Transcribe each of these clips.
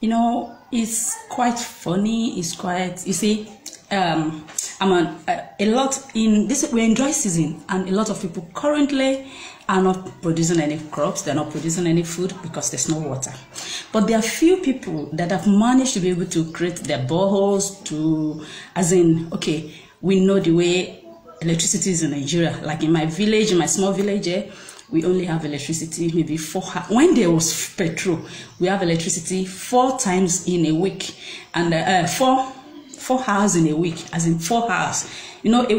You know, it's quite funny. It's quite, you see, I'm a lot in this. We're in dry season, and a lot of people currently are not producing any crops. They're not producing any food because there's no water. But there are few people that have managed to be able to create their boreholes to, as in, okay, we know the way electricity is in Nigeria. Like in my village, in my small village, we only have electricity maybe 4 hours. When there was petrol, we have electricity 4 times in a week, and 4 hours in a week, as in 4 hours. You know, a day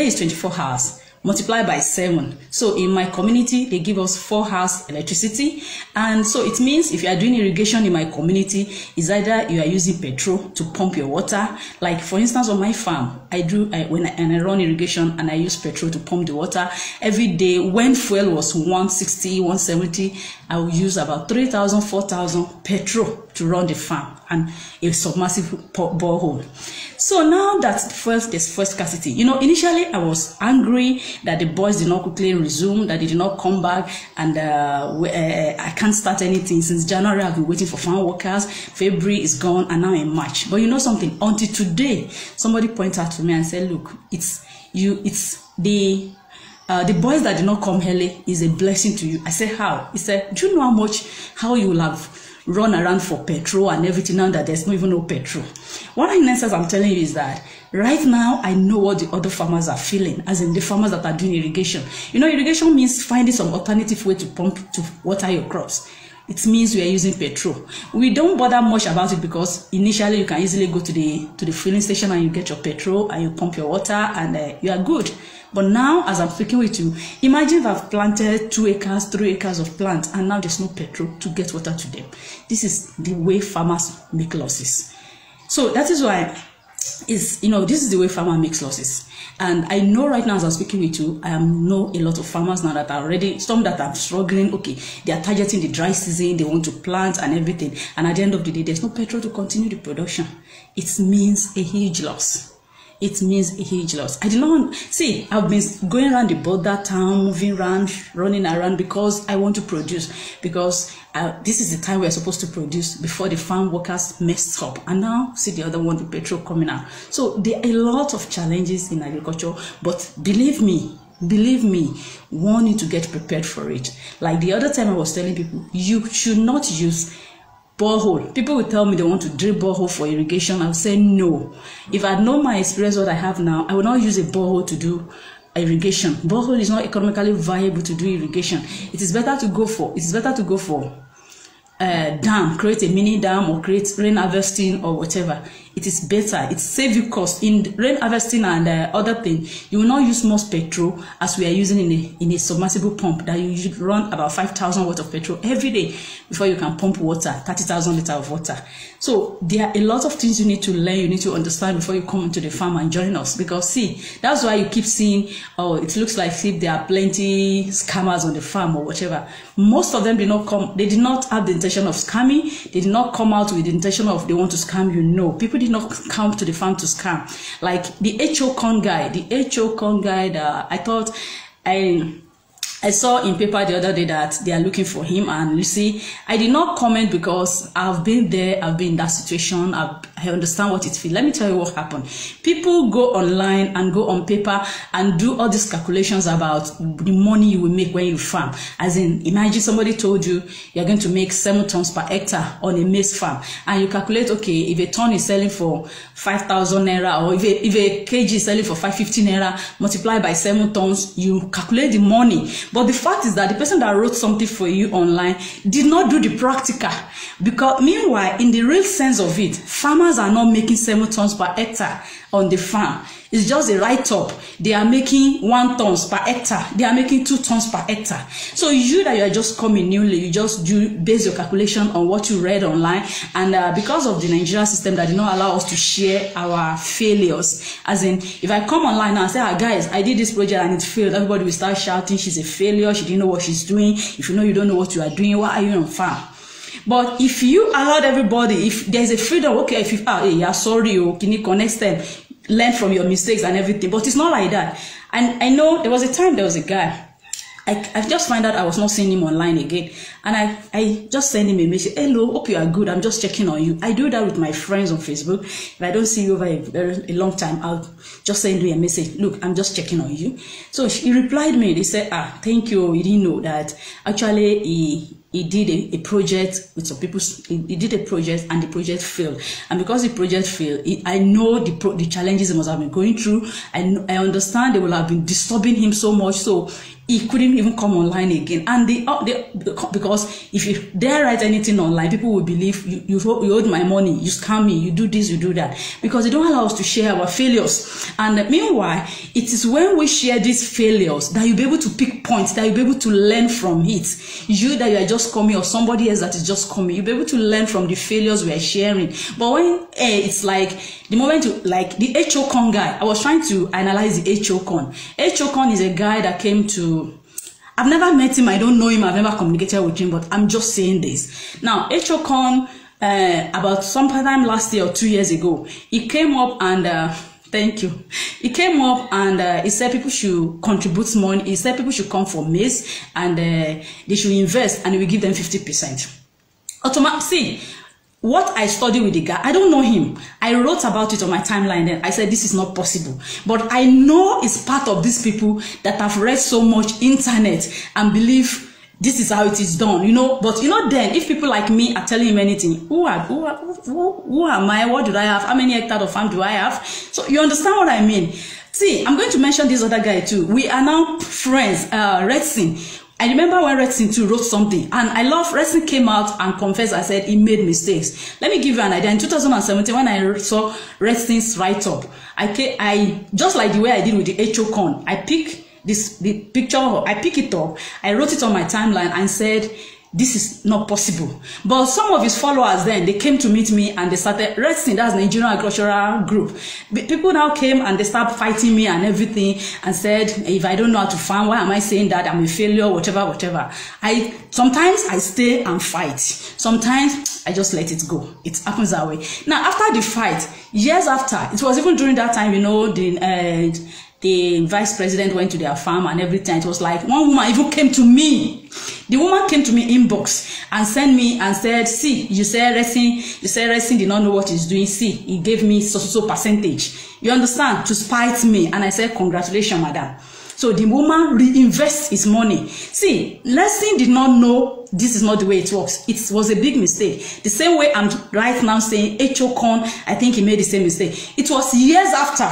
is 24 hours. Multiplied by 7. So in my community, they give us 4 hours electricity, and so it means if you are doing irrigation in my community, is either you are using petrol to pump your water. Like for instance, on my farm, when I run irrigation and I use petrol to pump the water every day. When fuel was 160, 170, I will use about 3,000, 4,000 petrol to run the farm and a submersive borehole. So now that there's fuel scarcity, you know, initially I was angry that the boys did not quickly resume, that they did not come back, and I can't start anything. Since January, I've been waiting for farm workers. February is gone, and now in March. But you know something? Until today, somebody pointed out to me and said, "Look, it's the boys that did not come early is a blessing to you." I said, "How?" He said, "Do you know how you will have run around for petrol and everything now that there's not even no petrol?" What in essence I'm telling you is that right now I know what the other farmers are feeling, as in the farmers that are doing irrigation. You know, irrigation means finding some alternative way to pump to water your crops. It means we are using petrol. We don't bother much about it because initially you can easily go to the filling station and you get your petrol and you pump your water and you are good. But now, as I'm speaking with you, imagine if I've planted 2 acres, 3 acres of plants, and now there's no petrol to get water to them. This is the way farmers make losses. So that is why this is the way farmer makes losses. And I know right now, as I'm speaking with you, I know a lot of farmers now that are already, some that are struggling. Okay, they are targeting the dry season, they want to plant and everything. And at the end of the day, there's no petrol to continue the production. It means a huge loss. It means a huge loss. I did not see. I've been going around the border town, moving around, running around because I want to produce. Because this is the time we are supposed to produce before the farm workers messed up. And now see the other one, the petrol coming out. So there are a lot of challenges in agriculture. But believe me, one need to get prepared for it. Like the other time I was telling people, you should not use borehole. People will tell me they want to drill borehole for irrigation. I'll say no. If I know my experience, what I have now, I will not use a borehole to do irrigation. Borehole is not economically viable to do irrigation. It is better to go for dam, create a mini dam or create rain harvesting or whatever. It is better. It saves you cost in rain harvesting and other thing. You will not use most petrol as we are using in a submersible pump that you should run about 5,000 worth of petrol every day before you can pump water, 30,000 liters of water. So there are a lot of things you need to learn, you need to understand before you come into the farm and join us. Because see, that's why you keep seeing, oh, it looks like if there are plenty scammers on the farm or whatever. Most of them did not come. They did not have the intention of scamming. They did not come out with the intention of they want to scam you. No, people did not come to the farm to scam. Like the HO con guy, that I thought I saw in paper the other day that they are looking for him, and you see, I did not comment because I've been there, I've been in that situation, I understand what it feels. Let me tell you what happened. People go online and go on paper and do all these calculations about the money you will make when you farm. As in, imagine somebody told you you're going to make 7 tons per hectare on a maize farm, and you calculate, okay, if a ton is selling for 5,000 naira, or if a kg is selling for 550 naira, multiply by 7 tons, you calculate the money. But the fact is that the person that wrote something for you online did not do the practical. Because meanwhile, in the real sense of it, farmers are not making 7 tons per hectare on the farm. It's just a write-up. They are making 1 ton per hectare. They are making 2 tons per hectare. So you that you are just coming newly, you just base your calculation on what you read online. And because of the Nigerian system that did not allow us to share our failures, as in, if I come online now and say, guys, I did this project and it failed, everybody will start shouting, she's a failure, she didn't know what she's doing. If you know you don't know what you are doing, why are you on farm? But if you allowed everybody, if there's a freedom, okay, if you hey, yeah, sorry, can you next time learn from your mistakes and everything? But it's not like that. And I know there was a time there was a guy. I just find out I was not seeing him online again, and I just send him a message. Hello, hope you are good. I'm just checking on you. I do that with my friends on Facebook. If I don't see you over a long time, I'll just send you a message. Look, I'm just checking on you. So he replied me. They said, thank you. He didn't know that actually he did a project with some people. He did a project and the project failed. And because the project failed, I know the challenges he must have been going through. I understand they will have been disturbing him so much. So he couldn't even come online again. And because if you dare write anything online, people will believe you owed my money, you scam me, you do this, you do that. Because they don't allow us to share our failures. And meanwhile, it is when we share these failures that you'll be able to pick points, that you'll be able to learn from it. You that you are just coming, or somebody else that is just coming, you'll be able to learn from the failures we are sharing. But when it's like the moment you, like the HOCON guy, I was trying to analyze the HOCON. HOCON is a guy that came to, I've never met him, I don't know him, I've never communicated with him, but I'm just saying this. Now, HOCON, about sometime last year or 2 years ago, he came up and thank you. He came up and he said people should contribute money. He said people should come for maize and they should invest, and he will give them 50%. See, what I studied with the guy, I don't know him. I wrote about it on my timeline then. I said, this is not possible. But I know it's part of these people that have read so much internet and believe this is how it is done, you know. But you know, then if people like me are telling him anything, who am I? What do I have? How many hectares of farm do I have? So you understand what I mean? See, I'm going to mention this other guy too. We are now friends, Redsin. I remember when Redsin too wrote something, and I love Redsin came out and confessed. I said he made mistakes. Let me give you an idea. In 2017, when I saw Redsin's write-up, I just like the way I did with the HOCON, I picked the picture, I pick it up, I wrote it on my timeline and said, this is not possible. But some of his followers then, they came to meet me and they started, Redsin, that's Nigerian Agricultural Group. People now came and they started fighting me and everything and said, if I don't know how to farm, why am I saying that? I'm a failure, whatever. Sometimes I stay and fight. Sometimes I just let it go. It happens that way. Now, after the fight, years after, it was even during that time, you know, the vice president went to their farm and everything. It was like one woman even came to me. The woman came to me inbox and sent me and said, see, you said Redsin did not know what he's doing. See, he gave me so percentage. You understand? To spite me. And I said, congratulations, madam. So the woman reinvests his money. See, Redsin did not know this is not the way it works. It was a big mistake. The same way I'm right now saying HOCON, I think he made the same mistake. It was years after.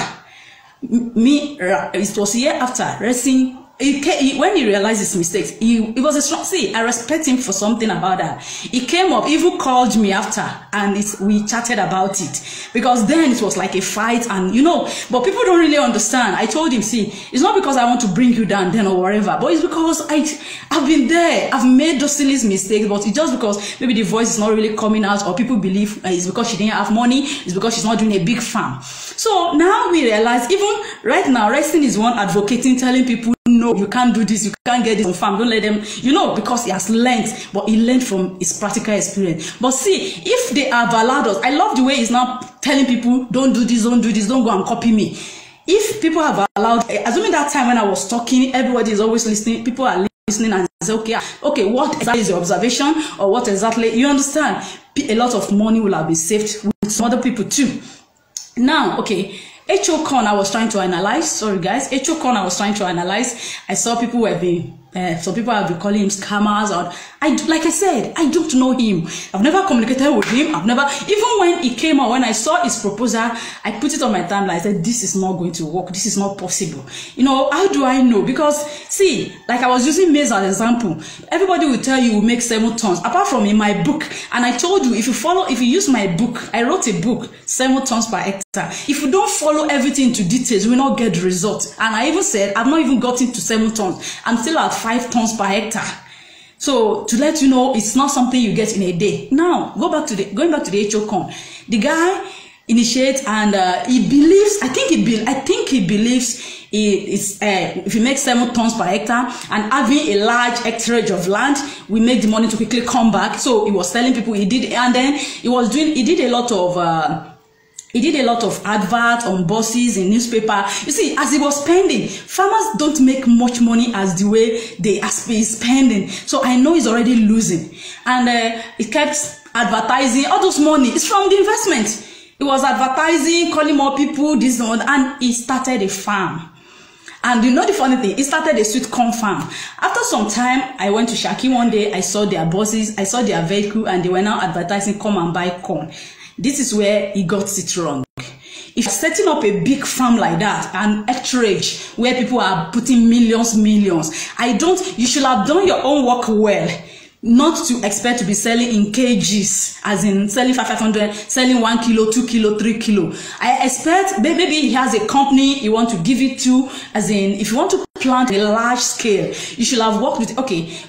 It was a year after Redsin, when he realized his mistakes, it was a strong, see, I respect him for something about that. He came up, even called me after, and we chatted about it. Because then it was like a fight, and you know, but people don't really understand. I told him, see, it's not because I want to bring you down then or whatever, but it's because I've been there, I've made those silly mistakes, but it's just because maybe the voice is not really coming out, or people believe it's because she didn't have money, it's because she's not doing a big farm. So now we realize, even right now, Redsin is one advocating, telling people, no, you can't do this, you can't get this on farm, don't let them, you know, because he has learned, but he learned from his practical experience. But see, if they have allowed us, I love the way he's now telling people, don't do this, don't go and copy me. If people have allowed, assuming that time when I was talking, everybody is always listening, people are listening and say, okay, what exactly is your observation, or what exactly, you understand, a lot of money will have been saved with some other people too. Now, okay, HOCON I was trying to analyze. Sorry guys, HOCON I was trying to analyze. I saw people were being, some people have been calling him scammers, or like I said, I don't know him. I've never communicated with him. I've never, even when he came out, when I saw his proposal, I put it on my timeline. I said, this is not going to work. This is not possible. You know, how do I know? Because see, like I was using maize as an example. Everybody will tell you make 7 tons. Apart from in my book, and I told you, if you use my book, I wrote a book, 7 tons per hectare. If you don't follow everything to details, you will not get the result. And I even said, I've not even gotten to 7 tons. I'm still at 5 tons per hectare. So to let you know, it's not something you get in a day. Now, going back to the HOCON, the guy initiates and he believes. I think he believes if you make 7 tons per hectare and having a large hectarage of land, we make the money to quickly come back. So he was telling people he did, and then he did a lot of. He did a lot of advert on buses, in newspaper. You see, as he was spending, farmers don't make much money as the way they are spending. So I know he's already losing. And he kept advertising. All those money is from the investment. He was advertising, calling more people, this and he started a farm. And you know the funny thing, he started a sweet corn farm. After some time, I went to Shaki one day, I saw their buses, I saw their vehicle, and they were now advertising, come and buy corn. This is where he got it wrong. If you're setting up a big farm like that, an acreage where people are putting millions, you should have done your own work well. Not to expect to be selling in kgs, as in selling 500, selling 1 kilo, 2 kilo, 3 kilo. I expect maybe he has a company you want to give it to, as in if you want to plant a large scale, you should have worked with,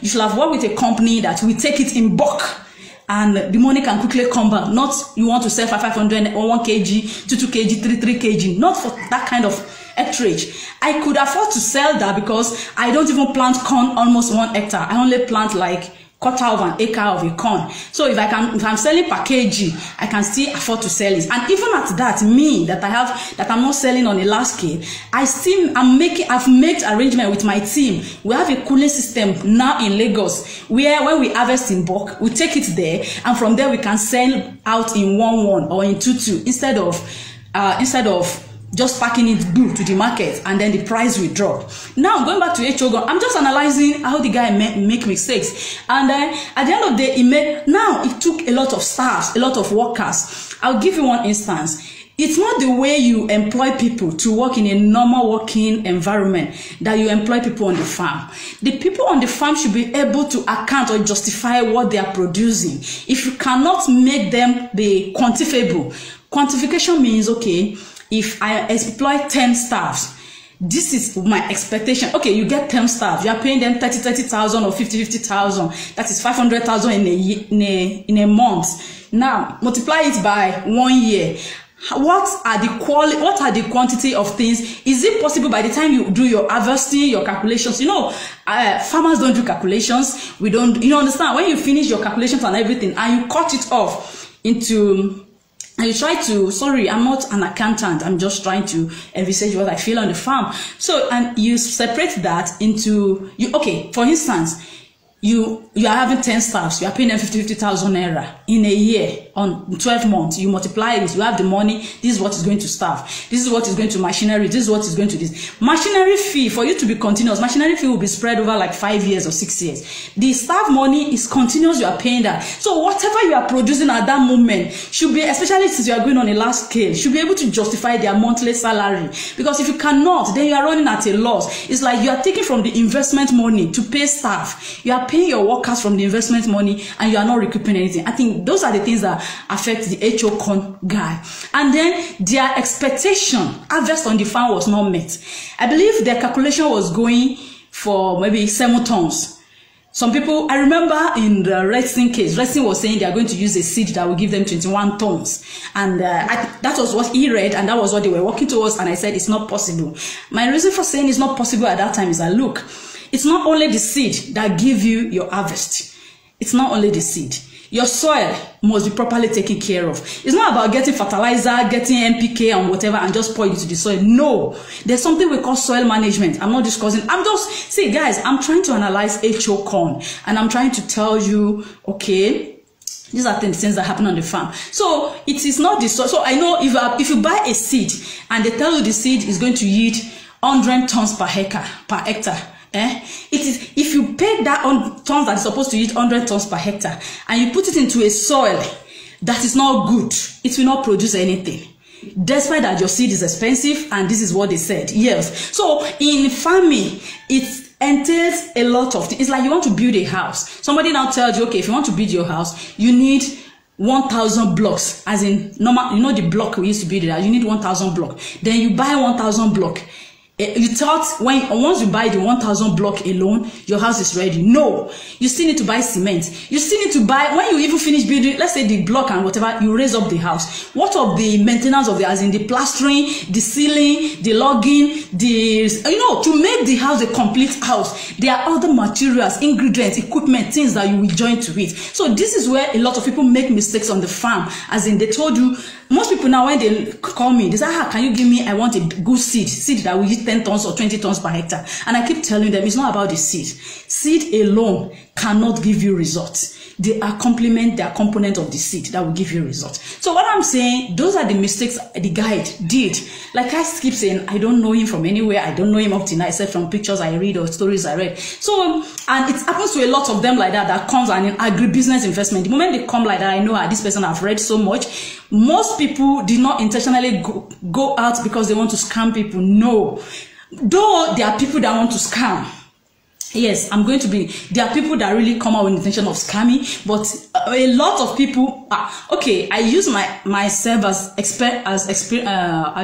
you should have worked with a company that will take it in bulk. And the money can quickly come back. Not you want to sell for 500 or 1 kg, 2 kg, 3 kg. Not for that kind of acreage. I could afford to sell that because I don't even plant corn almost 1 hectare. I only plant like quarter of an acre of a corn. So if I'm selling per kg, I can still afford to sell it. And even at that, me that I'm not selling on a large scale, I've made arrangement with my team. We have a cooling system now in Lagos where when we harvest in bulk, we take it there, and from there we can sell out in 1-1 or in 2-2 instead of just packing it blue to the market, and then the price will drop. Now going back to Echogon, I'm just analyzing how the guy make mistakes, and at the end of the day, it took a lot of staff, a lot of workers. I'll give you one instance. It's not the way you employ people to work in a normal working environment that you employ people on the farm. The people on the farm should be able to account or justify what they are producing. If you cannot make them be quantifiable, quantification means, if I employ 10 staffs, this is my expectation. Okay, you get 10 staff, you are paying them 30,000 or 50,000. That is 500,000 in a month. Now multiply it by 1 year. What are the quantity of things? Is it possible by the time you do your harvesting, your calculations? Farmers don't do calculations. We don't. You understand? When you finish your calculations and everything, and you cut it off into. And you try to, sorry, I'm not an accountant. I'm just trying to envisage what I feel on the farm. So, and you separate that into, for instance, you are having 10 staffs, you are paying them 50,000 naira in a year, on 12 months, you multiply it, you have the money, this is what is going to staff, this is what is going to machinery, this is what is going to this. Machinery fee, for you to be continuous, machinery fee will be spread over like 5 years or 6 years. The staff money is continuous, you are paying that. So whatever you are producing at that moment should be, especially since you are going on a large scale, should be able to justify their monthly salary. Because if you cannot, then you are running at a loss. It's like you are taking from the investment money to pay staff. You are paying your workers from the investment money, and you are not recouping anything. I think those are the things that affect the HO con guy. And then their expectation, harvest on the farm was not met. I believe their calculation was going for maybe 7 tons. Some people, I remember in the Redson case, Redson was saying they are going to use a seed that will give them 21 tons. And that was what he read, and that was what they were working towards. And I said, it's not possible. My reason for saying it's not possible at that time is that, look, it's not only the seed that give you your harvest. It's not only the seed. Your soil must be properly taken care of. It's not about getting fertilizer, getting NPK and whatever and just pour it into the soil. No. There's something we call soil management. I'm not discussing. See guys, I'm trying to analyze HO corn, and I'm trying to tell you, okay, these are things that happen on the farm. So it is not the soil. So I know if you buy a seed and they tell you the seed is going to yield 100 tons per hectare. It is, if you pay that on tons that is supposed to yield 100 tons per hectare and you put it into a soil that is not good, it will not produce anything. Despite that your seed is expensive, and this is what they said. Yes. So in farming, it entails a lot of things. It's like you want to build a house. Somebody now tells you, okay, if you want to build your house, you need 1,000 blocks, as in normal, the block we used to build it. You need 1,000 blocks. Then you buy 1,000 blocks. You thought once you buy the 1,000 block alone, your house is ready. No, you still need to buy cement. You still need to buy, when you even finish building, let's say the block and whatever, you raise up the house. What of the maintenance of the, as in the plastering, the ceiling, the logging, to make the house a complete house, there are other materials, ingredients, equipment, things that you will join to it. So this is where a lot of people make mistakes on the farm, as in they told you, most people now when they call me, they say, can you give me, I want a good seed that will yield 10 tons or 20 tons per hectare. And I keep telling them, it's not about the seed. Seed alone cannot give you results. They are complement, they are component of the seed that will give you results. So what I'm saying, those are the mistakes the guide did. Like I keep saying, I don't know him from anywhere. I don't know him up to now, except from pictures I read or stories I read. So, and it happens to a lot of them like that comes and in agribusiness investment. The moment they come like that, I know this person I've read so much. Most people did not intentionally go out because they want to scam people. No. Though there are people that want to scam. Yes, there are people that really come out with the intention of scamming, but a lot of people, okay, I use myself as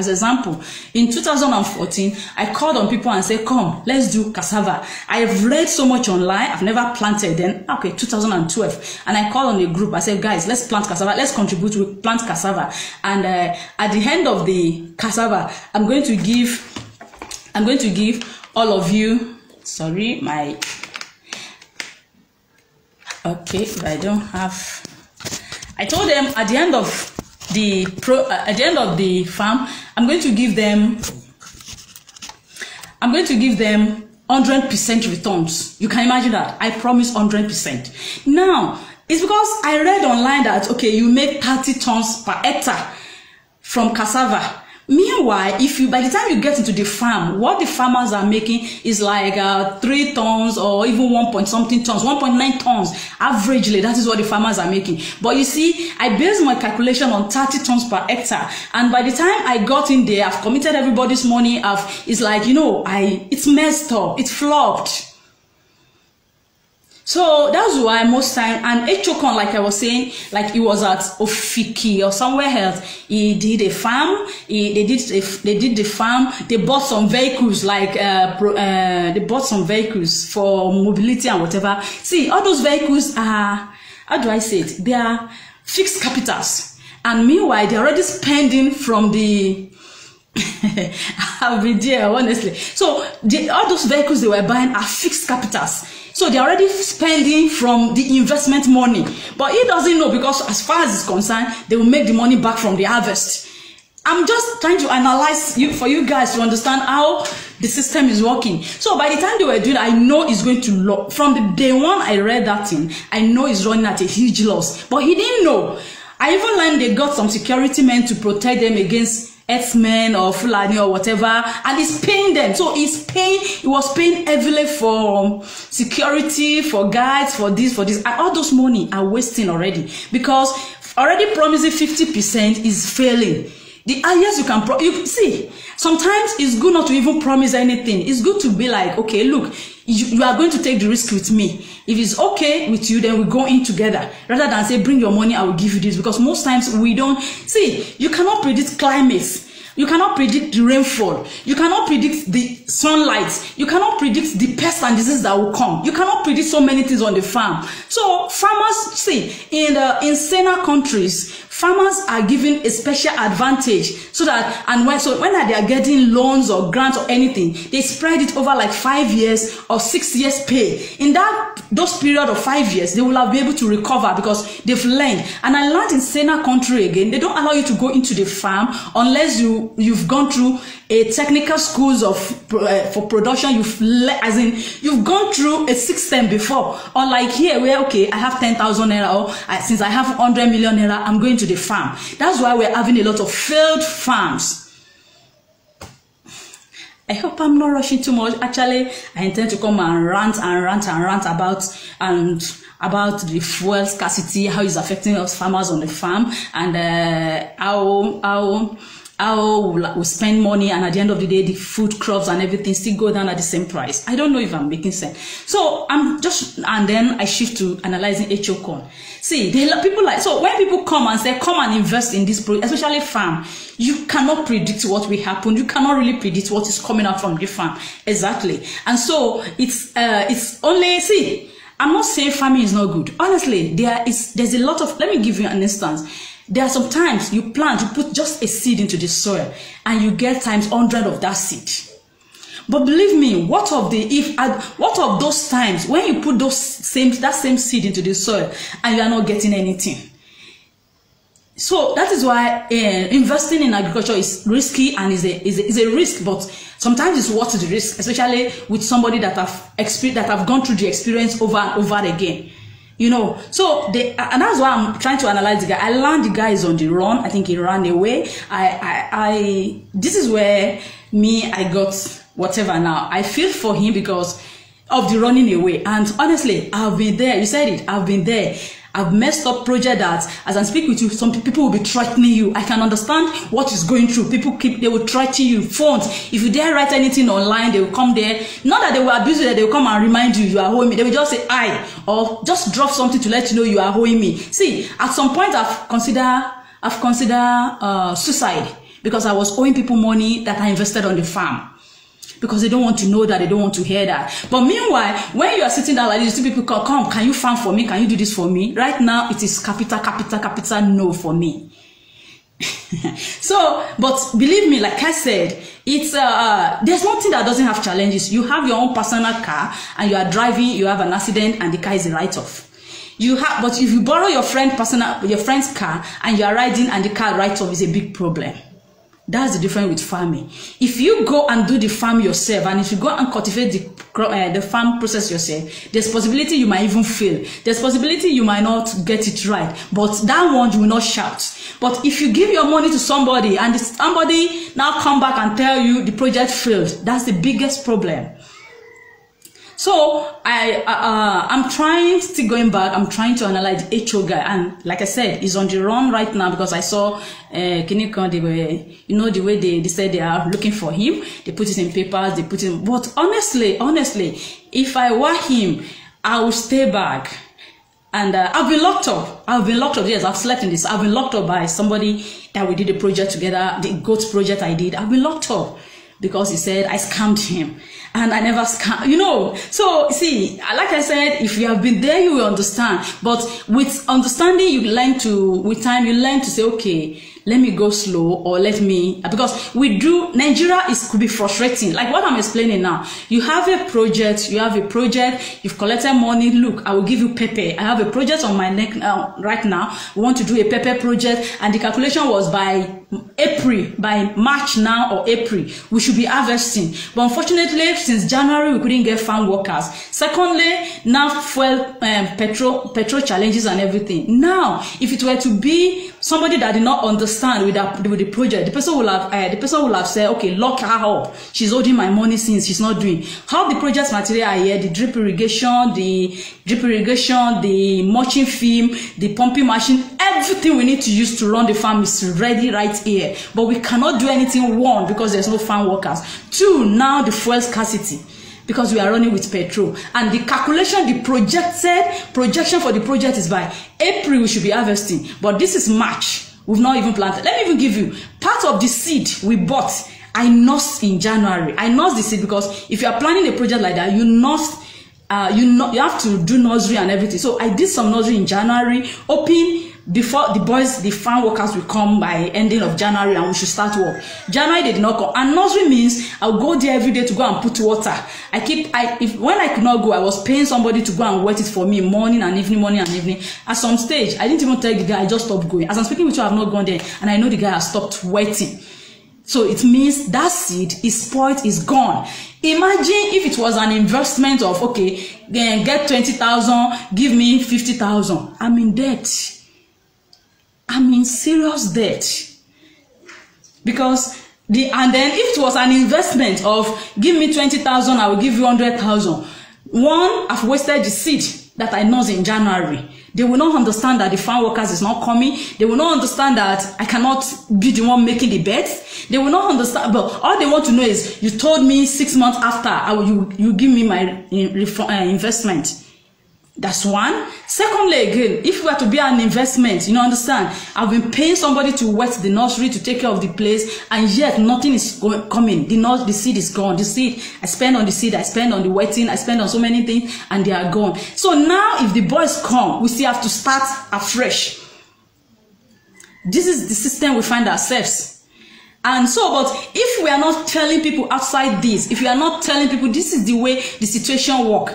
example. In 2014, I called on people and said, come, let's do cassava. I've read so much online, I've never planted then, okay, 2012, and I called on a group, I said, guys, let's plant cassava, let's contribute to plant cassava, and at the end of the cassava, I'm going to give all of you, sorry, okay, I don't have, I told them at the end of the farm, I'm going to give them 100% returns. You can imagine that. I promise 100%. Now, it's because I read online that, okay, you make 30 tons per hectare from cassava. Meanwhile, by the time you get into the farm, what the farmers are making is like 3 tons or even 1.something tons, 1.9 tons. Averagely, that is what the farmers are making. But you see, I based my calculation on 30 tons per hectare. And by the time I got in there, I've committed everybody's money. It's like, it's messed up. It's flopped. So that's why most time, and Echokon, like I was saying, like he was at Ofiki or somewhere else. He did a farm. They did the farm. They bought some vehicles, like they bought some vehicles for mobility and whatever. See, all those vehicles are, how do I say it? They are fixed capitals, and meanwhile they're already spending from the. I'll be there honestly. So all those vehicles they were buying are fixed capitals. So they're already spending from the investment money. But he doesn't know, because as far as it's concerned, they will make the money back from the harvest. I'm just trying to analyze for you guys to understand how the system is working. So by the time they were doing, I know it's going to loss. From the day one I read that thing, I know it's running at a huge loss. But he didn't know. I even learned they got some security men to protect them against X-Men or Fulani or whatever, and he's paying them. So he was paying heavily for security, for guides, for this, and all those money are wasting already, because already promising 50% is failing. The highest you can you see, sometimes it's good not to even promise anything. It's good to be like, okay, look, you are going to take the risk with me. If it's okay with you, then we go in together, rather than say, bring your money, I will give you this. Because most times we don't see, you cannot predict climates. You cannot predict the rainfall. You cannot predict the sunlight. You cannot predict the pests and diseases that will come. You cannot predict so many things on the farm. So farmers, see, in saner countries, farmers are given a special advantage, so that, and when they are getting loans or grants or anything, they spread it over like 5 years or 6 years pay. In those period of 5 years, they will have been able to recover, because they've learned. And I learned in saner country again, they don't allow you to go into the farm unless you've gone through a technical schools for production. You've gone through a system before, or like here where, okay, I have 10,000 naira, or since I have 100 million naira, I'm going to the farm. That's why we're having a lot of failed farms. I hope I'm not rushing too much. Actually, I intend to come and rant about about the fuel scarcity, how it's affecting us farmers on the farm, and how we spend money, and at the end of the day, the food crops and everything still go down at the same price. I don't know if I'm making sense. So I'm just, and then I shift to analyzing HO corn. See, people like, so when people come and say, come and invest in this project, especially farm, you cannot predict what will happen. You cannot really predict what is coming out from the farm. Exactly. And so it's only, see, I'm not saying farming is not good. Honestly, there's a lot of, let me give you an instance. There are some times you plant, you put just a seed into the soil and you get times 100 of that seed. But believe me, what of those times when you put that same seed into the soil and you are not getting anything? So that is why investing in agriculture is risky and is a risk, but sometimes it's worth the risk, especially with somebody that have gone through the experience over and over again. You know, so and that's why I'm trying to analyze the guy. I learned the guy is on the run. I think he ran away. This is where I got whatever now. I feel for him because of the running away. And honestly, I've been there. You said it. I've been there. I've messed up project that, as I speak with you, some people will be threatening you. I can understand what is going through. They will threaten you. Phones. If you dare write anything online, they will come there. Not that they will abuse you, that they will come and remind you are owing me. They will just say, or just drop something to let you know you are owing me. See, at some point I've considered suicide because I was owing people money that I invested on the farm. Because they don't want to know that, they don't want to hear that. But meanwhile, when you are sitting down like this, you see people come, can you farm for me? Can you do this for me? Right now, it is capital no for me. So, but believe me, like I said, it's there's nothing that doesn't have challenges. You have your own personal car and you are driving, you have an accident and the car is a write-off. But if you borrow your friend's car and you are riding and the car write-off is a big problem. That's the difference with farming. If you go and do the farm yourself, and if you go and cultivate the farm process yourself, there's possibility you might even fail. There's possibility you might not get it right. But that one you will not shout. But if you give your money to somebody and somebody now come back and tell you the project failed, that's the biggest problem. So I'm still going back, I'm trying to analyze the HO guy, and like I said, he's on the run right now because I saw the way they said they are looking for him. They put it in papers, they put it in, but honestly, if I were him, I would stay back. And I've been locked up. Yes, I've slept in this. I've been locked up by somebody that we did a project together, the goat project I did. I've been locked up because he said I scammed him. And I never scam, you know. So, see, like I said, if you have been there, you will understand. But with understanding, with time, you learn to say, okay, let me go slow, or because Nigeria could be frustrating. Like what I'm explaining now. You have a project, you've collected money. Look, I will give you pepper. I have a project on my neck right now. We want to do a pepper project, and the calculation was by March now or April, we should be harvesting. But unfortunately, since January, we couldn't get farm workers. Secondly, now fuel, petrol challenges and everything. Now, if it were to be somebody that did not understand with the project, the person will have said, okay, lock her up. She's holding my money since she's not doing. How the project material are here, the drip irrigation, the mulching film, the pumping machine, everything we need to use to run the farm is ready right here. But we cannot do anything, one, because there's no farm workers. Two, now the fuel scarcity, because we are running with petrol. And the calculation, the projection for the project is by April we should be harvesting. But this is March. We've not even planted. Let me even give you part of the seed we bought. I nursed in January. I nursed the seed because if you are planning a project like that, you have to do nursery and everything. So I did some nursery in January, hoping before the farm workers will come by ending of January and we should start work. January they did not come, and nursery means I'll go there every day to go and put water. When I could not go, I was paying somebody to go and wet it for me morning and evening. At some stage, I didn't even tell the guy, I just stopped going. As I'm speaking with you, I have not gone there, and I know the guy has stopped wetting. So it means that seed is spoiled, is gone. Imagine if it was an investment of, okay, then get 20,000, give me 50,000. I'm in debt. I'm in serious debt. Because and then if it was an investment of give me 20,000, I will give you 100,000. One, I've wasted the seed. that I nurse in January. They will not understand that the farm workers is not coming. They will not understand that I cannot be the one making the bets. They will not understand, but all they want to know is, you told me 6 months after you give me my investment. That's one. Secondly, again, if we are to be an investment, you know, understand, I've been paying somebody to wet the nursery, to take care of the place, and yet nothing is coming. The seed is gone. The seed, I spend on the seed, I spend on the wetting, I spend on so many things, and they are gone. So now, if the boys come, we still have to start afresh. This is the system we find ourselves. And so, but if we are not telling people outside this, if we are not telling people this is the way the situation works,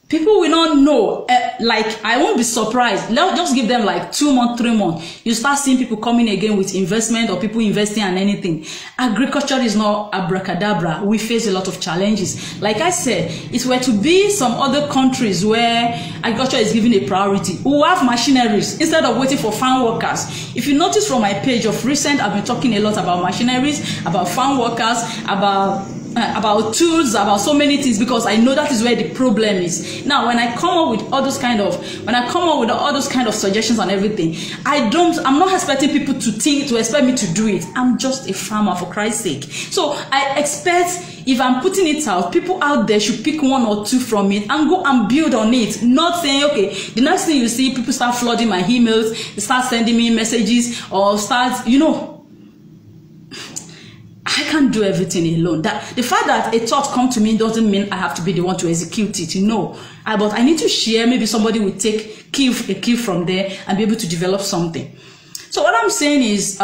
people will not know. Like, I won't be surprised. Let's just give them like 2 months, 3 months. You start seeing people coming again with investment, or people investing in anything. Agriculture is not abracadabra. We face a lot of challenges. Like I said, it were to be some other countries where agriculture is given a priority, who have machineries instead of waiting for farm workers. If you notice from my page of recent, I've been talking a lot about machineries, about farm workers, about tools, about so many things, because I know that is where the problem is. Now, when I come up with all those kind of suggestions and everything, I'm not expecting people to expect me to do it. I'm just a farmer, for Christ's sake. So I expect, if I'm putting it out, people out there should pick 1 or 2 from it and go and build on it. Not saying, okay, the next thing you see, people start flooding my emails, they start sending me messages, or start, you know, I can't do everything alone. That the fact that a thought comes to me doesn't mean I have to be the one to execute it. You know, but I need to share. Maybe somebody will take a key from there and be able to develop something. So what I'm saying is,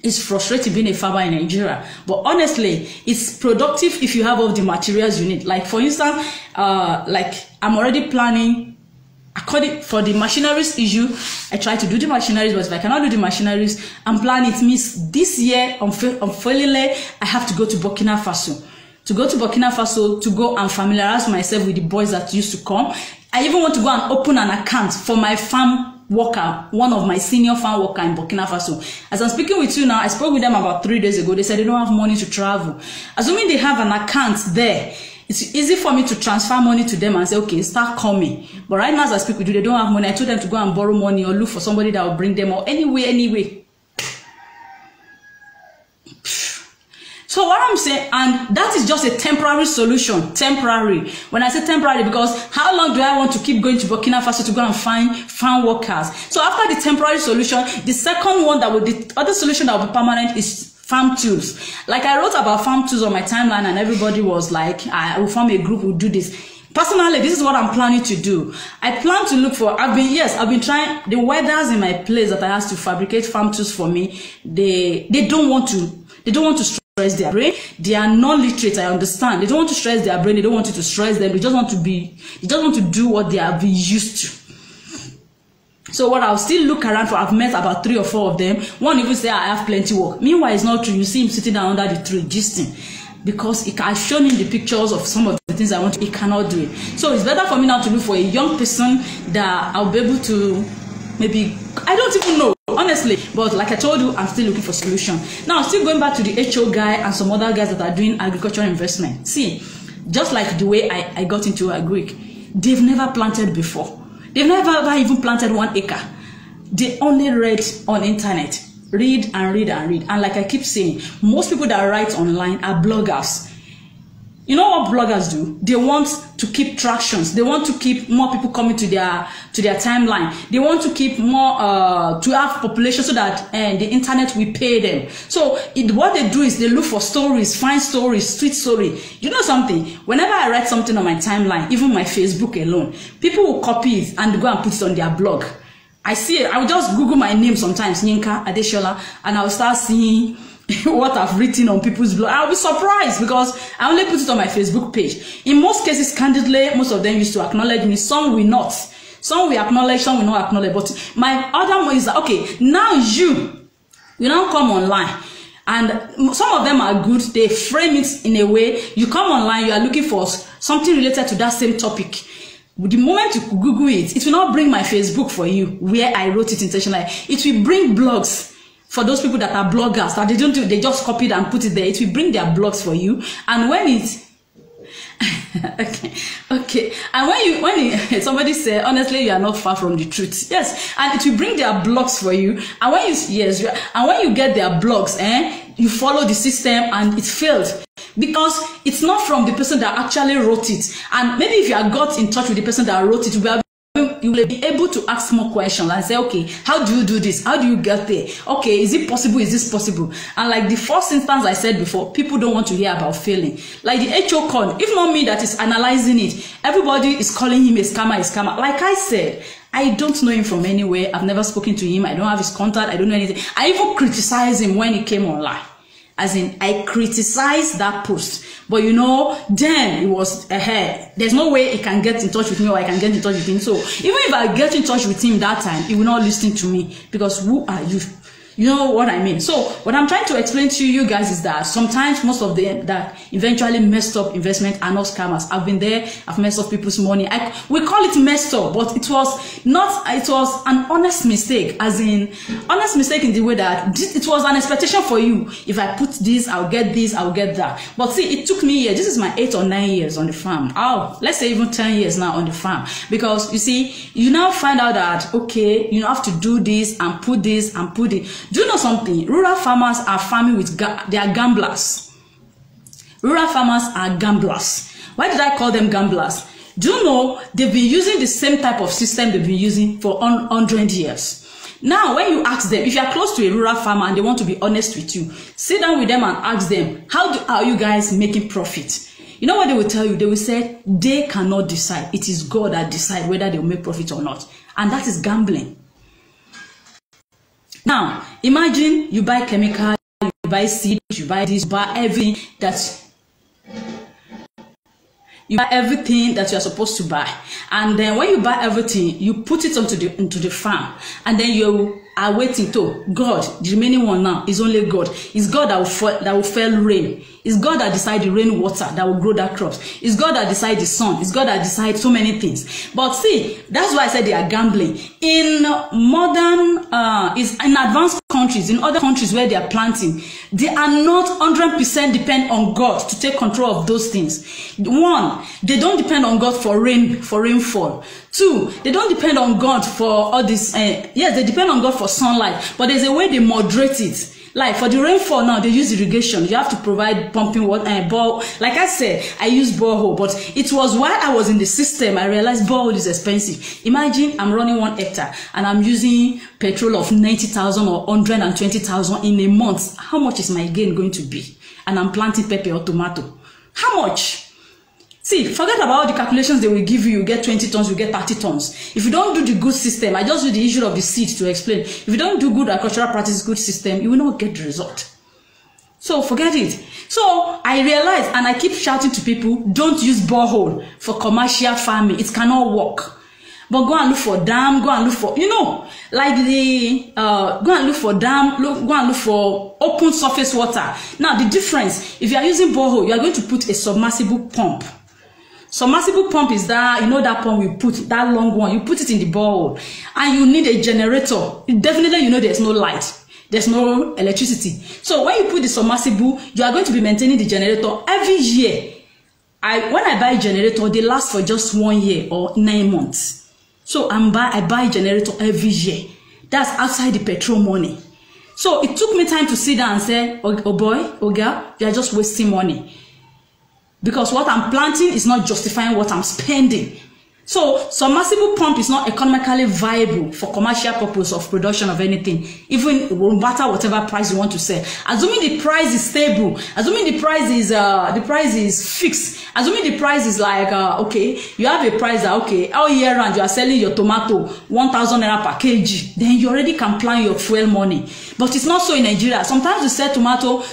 it's frustrating being a farmer in Nigeria. But honestly, it's productive if you have all the materials you need. Like, for instance, like, I'm already planning. According for the machineries issue, I try to do the machineries, but if I cannot do the machineries, I'm planning. It means this year, unfailingly, I have to go to Burkina Faso. To go to Burkina Faso, to go and familiarize myself with the boys that used to come. I even want to go and open an account for my farm worker, one of my senior farm worker in Burkina Faso. As I'm speaking with you now, I spoke with them about 3 days ago. They said they don't have money to travel. Assuming they have an account there, it's easy for me to transfer money to them and say, okay, start coming. But right now, as I speak with you, they don't have money. I told them to go and borrow money or look for somebody that will bring them, or anyway. So what I'm saying, and that is just a temporary solution. Temporary. When I say temporary, because how long do I want to keep going to Burkina Faso to go and find farm workers? So after the temporary solution, the second one the other solution that will be permanent is farm tools. Like, I wrote about farm tools on my timeline, and everybody was like, I will form a group, we'll do this. Personally, this is what I'm planning to do. I plan to look for, I've been trying, the welders in my place that I asked to fabricate farm tools for me, they don't want to stress their brain. They are non-literate, I understand. They don't want to stress their brain, they don't want you to stress them, they just want to do what they have been used to. So what I'll still look around for, I've met about 3 or 4 of them. One even say I have plenty work. Meanwhile, it's not true. You see him sitting down under the tree, gisting. Because I've shown him the pictures of some of the things I want to, he cannot do it. So it's better for me now to look for a young person that I'll be able to, maybe, I don't even know, honestly. But like I told you, I'm still looking for solution. Now, still going back to the HO guy and some other guys that are doing agricultural investment. See, just like the way I got into Agric, they've never planted before. They've never even planted 1 acre. They only read on internet. Read and read and read. And like I keep saying, most people that write online are bloggers. You know what bloggers do? They want to keep tractions. They want to keep more people coming to their timeline. They want to keep more to have population so that the internet will pay them. So what they do is they look for stories, find stories, tweet story. You know something? Whenever I write something on my timeline, even my Facebook alone, people will copy it and go and put it on their blog. I see it. I will just Google my name sometimes, Yinka Adeshola, and I will start seeing what I've written on people's blog. I'll be surprised because I only put it on my Facebook page. In most cases, candidly, most of them used to acknowledge me. Some will not. Some will acknowledge, some will not acknowledge. But my other one is that, okay, now you now come online. And some of them are good. They frame it in a way. You come online, you are looking for something related to that same topic. The moment you Google it, it will not bring my Facebook for you, where I wrote it intentionally. It will bring blogs for those people that are bloggers, that they just copied and put it there. It will bring their blogs for you. And when Okay. And when somebody say, honestly, you are not far from the truth. Yes, and it will bring their blogs for you. And when you get their blogs, you follow the system and it failed because it's not from the person that actually wrote it. And maybe if you have got in touch with the person that wrote it, you will be able to ask more questions and say, okay, how do you do this? How do you get there? Okay, is it possible? Is this possible? And like the first instance I said before, people don't want to hear about failing. Like the HO con, if not me that is analyzing it, everybody is calling him a scammer. Like I said, I don't know him from anywhere. I've never spoken to him. I don't have his contact. I don't know anything. I even criticized him when he came online. As in, I criticized that post. But you know, then it was ahead. There's no way he can get in touch with me or I can get in touch with him. So even if I get in touch with him that time, he will not listen to me. Because who are you? You know what I mean? So what I'm trying to explain to you guys is that sometimes most of them that eventually messed up investment are not scammers. I've been there. I've messed up people's money. We call it messed up, but it was not. It was an honest mistake, as in honest mistake in the way that it was an expectation for you. If I put this, I'll get this, I'll get that. But see, it took me years. This is my 8 or 9 years on the farm. Oh, let's say even 10 years now on the farm. Because you see, you now find out that okay, you have to do this and put this and put it. Do you know something? Rural farmers are farming with they are gamblers. Rural farmers are gamblers. Why did I call them gamblers? Do you know they've been using the same type of system they've been using for 100 years? Now, when you ask them, if you are close to a rural farmer and they want to be honest with you, sit down with them and ask them, are you guys making profit? You know what they will tell you? They will say they cannot decide. It is God that decides whether they will make profit or not. And that is gambling. Now, imagine you buy chemical, you buy seed, you buy this, buy everything that you are supposed to buy. And then when you buy everything, you put it into the farm. And then you are waiting to God. The remaining one now is only God. It's God that will fall rain. It's God that decides the rainwater that will grow that crops. It's God that decides the sun. It's God that decides so many things. But see, that's why I said they are gambling. In modern, in advanced countries, in other countries where they are planting, they are not 100% depend on God to take control of those things. One, they don't depend on God for rainfall. Two, they don't depend on God for all this. Yes, they depend on God for sunlight, but there's a way they moderate it. Like for the rainfall now, they use irrigation. You have to provide pumping water and bore. Like I said, I use borehole, but it was while I was in the system I realized borehole is expensive. Imagine I'm running 1 hectare and I'm using petrol of 90,000 or 120,000 in a month. How much is my gain going to be? And I'm planting pepper or tomato. How much? See, forget about the calculations they will give you. You get 20 tons, you get 30 tons. If you don't do the good system, I just do the issue of the seed to explain. If you don't do good agricultural practice, good system, you will not get the result. So forget it. So I realized, and I keep shouting to people, don't use borehole for commercial farming. It cannot work. But go and look for dam, go and look for, you know, like the, go and look for dam, go and look for open surface water. Now the difference, if you are using borehole, you are going to put a submersible pump. Submersible pump is that, you know, that pump you put, that long one, you put it in the borehole, and you need a generator. Definitely, you know, there's no light, there's no electricity. So when you put the submersible, you are going to be maintaining the generator every year. When I buy a generator, they last for just 1 year or 9 months. So I buy a generator every year. That's outside the petrol money. So it took me time to sit down and say, oh boy, oh girl, you are just wasting money. Because what I'm planting is not justifying what I'm spending. So submersible pump is not economically viable for commercial purpose of production of anything, even no matter whatever price you want to sell. Assuming the price is stable, assuming the price is fixed, assuming the price is like okay, you have a price that okay, all year round you are selling your tomato 1,000 naira per kg, then you already can plan your fuel money. But it's not so in Nigeria. Sometimes you sell tomato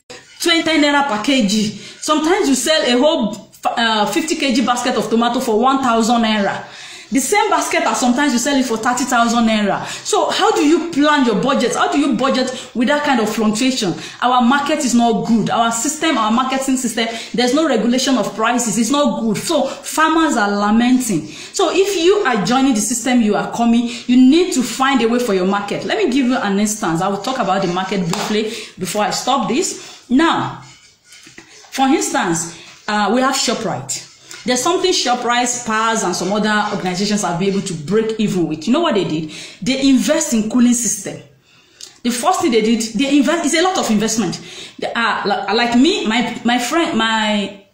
20 naira per kg. Sometimes you sell a whole 50 kg basket of tomato for 1,000 naira. The same basket, as sometimes you sell it for 30,000 naira. So how do you plan your budget? How do you budget with that kind of fluctuation? Our market is not good. Our system, our marketing system, there's no regulation of prices. It's not good. So farmers are lamenting. So if you are joining the system, you are coming, you need to find a way for your market. Let me give you an instance. I will talk about the market briefly before I stop this. Now, for instance, we have ShopRite. There's something ShopRite, PARS, and some other organizations have been able to break even with. You know what they did? They invest in cooling system. The first thing they did, they invest. It's a lot of investment. Like me, my friend,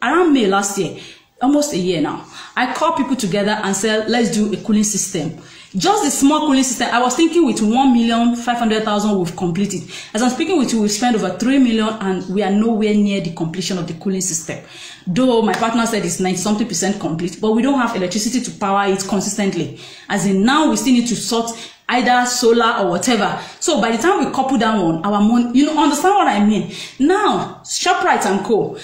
around May last year, almost a year now, I call people together and said, let's do a cooling system. Just the small cooling system. I was thinking with 1,500,000 we've completed. As I'm speaking with you, we've spent over 3 million and we are nowhere near the completion of the cooling system. Though my partner said it's 90-something% complete, but we don't have electricity to power it consistently. As in now, we still need to sort either solar or whatever. So by the time we couple that one, our money, you know, understand what I mean? Now, ShopRite and Co.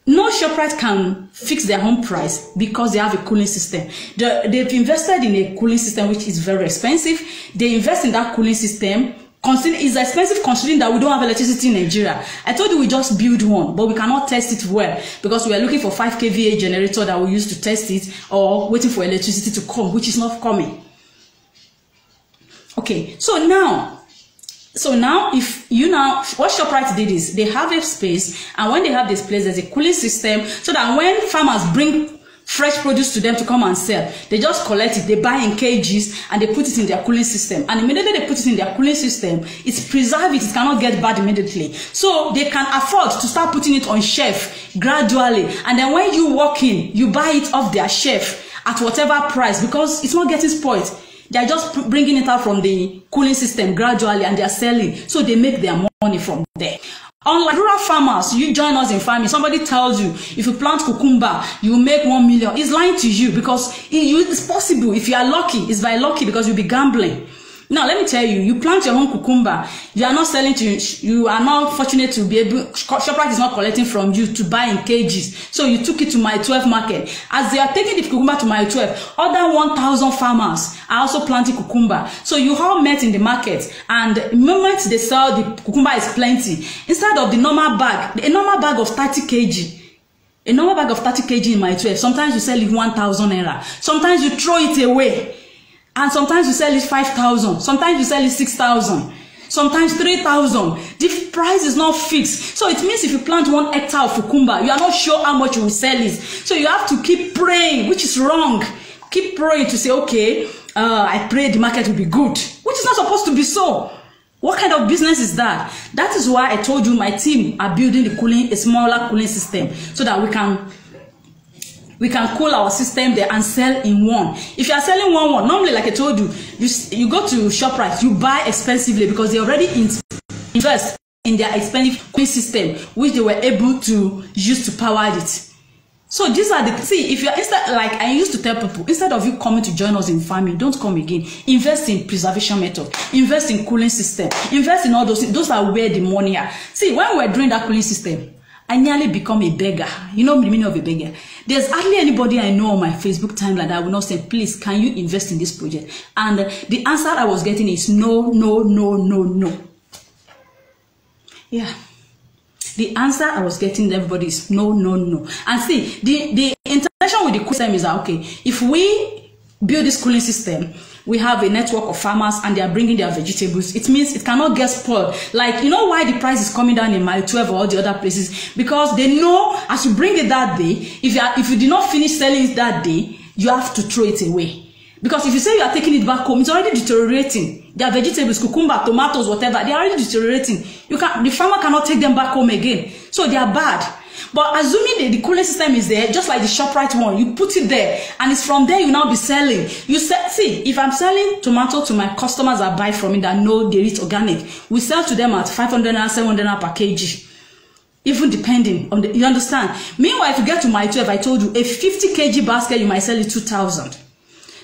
No ShopRite can fix their home price because they have a cooling system. They've invested in a cooling system which is very expensive. They invest in that cooling system. It's expensive considering that we don't have electricity in Nigeria. I told you we just build one, but we cannot test it well because we are looking for 5 kVA generator that we use to test it or waiting for electricity to come, which is not coming. Okay, so now if you now, what ShopRite did is they have a space, and when they have this place, there's a cooling system so that when farmers bring fresh produce to them to come and sell, they just collect it, they buy in kgs, and they put it in their cooling system. And immediately they put it in their cooling system, it's preserved, it cannot get bad immediately. So they can afford to start putting it on shelf gradually. And then when you walk in, you buy it off their shelf at whatever price because it's not getting spoiled. They are just bringing it out from the cooling system gradually and they are selling. So they make their money from there. Unlike rural farmers, you join us in farming, somebody tells you, if you plant cucumber, you will make 1 million. It's lying to you because it's possible. If you are lucky, it's by lucky because you'll be gambling. Now, let me tell you, you plant your own cucumber, you are not selling to, you are not fortunate to be able, ShopRite is not collecting from you to buy in kgs. So you took it to my 12 market. As they are taking the cucumber to my 12, other 1,000 farmers are also planting cucumber. So you all met in the market, and the moment they sell, the cucumber is plenty. Instead of the normal bag, a normal bag of 30 kg, a normal bag of 30 kg in my 12, sometimes you sell it 1,000 naira. Sometimes you throw it away. And sometimes you sell it 5,000. Sometimes you sell it 6,000. Sometimes 3,000. The price is not fixed. So it means if you plant 1 hectare of cucumber, you are not sure how much you will sell it. So you have to keep praying, which is wrong. Keep praying to say, okay, I pray the market will be good, which is not supposed to be so. What kind of business is that? That is why I told you my team are building a smaller cooling system so that we can cool our system there and sell in one. If you are selling one, normally, like I told you, you go to ShopRite, you buy expensively because they already invest in their expensive cooling system, which they were able to use to power it. So these are if you're like I used to tell people, instead of you coming to join us in farming, don't come again. Invest in preservation method, invest in cooling system, invest in all those things. Those are where the money are. See, when we're doing that cooling system, I nearly become a beggar. You know the meaning of a beggar? There's hardly anybody I know on my Facebook timeline that will not say, please, can you invest in this project? And the answer I was getting is no, no, no, no, no. Yeah. The answer I was getting everybody is no, no, no. And see, the intention with the cooling system is that, okay, if we build this cooling system, we have a network of farmers and they are bringing their vegetables. It means it cannot get spoiled. Like, you know why the price is coming down in Mile 12 or all the other places? Because they know as you bring it that day, if you did not finish selling it that day, you have to throw it away. Because if you say you are taking it back home, it's already deteriorating. Their vegetables, cucumber, tomatoes, whatever, they are already deteriorating. The farmer cannot take them back home again. So they are bad. But assuming the cooling system is there, just like the ShopRite one, you put it there, and it's from there you now be selling. You see, if I'm selling tomato to my customers that buy from me that know they eat organic, we sell to them at 500 and 700 per kg. Even depending on you understand. Meanwhile, if you get to my 12, I told you a 50 kg basket, you might sell it 2,000.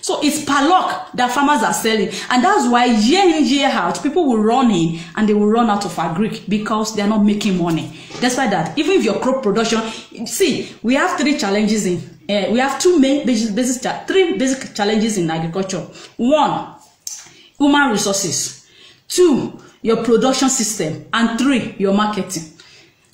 So it's per lot that farmers are selling. And that's why year in, year out, people will run in and they will run out of Agric because they are not making money. Despite that, even if your crop production, see, we have 3 challenges in, we have 3 basic challenges in agriculture. 1, human resources. 2, your production system. And 3, your marketing.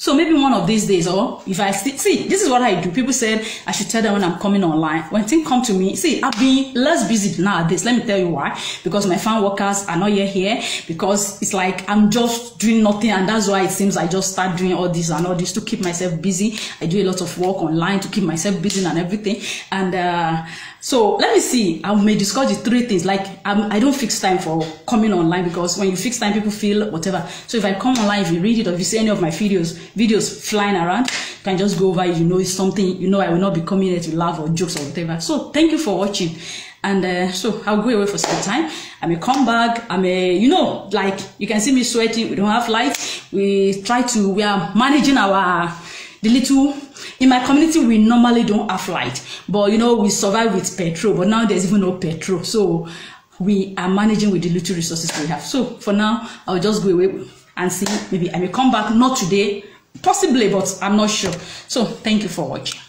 So maybe one of these days, or if I see, this is what I do. People said I should tell them when I'm coming online. When things come to me, see, I've been less busy nowadays. Let me tell you why. Because my farm workers are not yet here. Because it's like I'm just doing nothing, and that's why it seems I just start doing all this and all this to keep myself busy. I do a lot of work online to keep myself busy and everything. And so let me see. I may discuss the 3 things. Like I don't fix time for coming online, because when you fix time, people feel whatever. So if I come online, if you read it or if you see any of my videos flying around, you can just go over it. You know it's something. You know I will not be coming here to laugh or jokes or whatever. So thank you for watching. And so I'll go away for some time. I may come back. I may, you know, like you can see me sweating. We don't have light. We are managing in my community, we normally don't have light, but you know, we survive with petrol, but now there's even no petrol. So we are managing with the little resources we have. So for now, I'll just go away and see. Maybe I may come back, not today, possibly, but I'm not sure. So thank you for watching.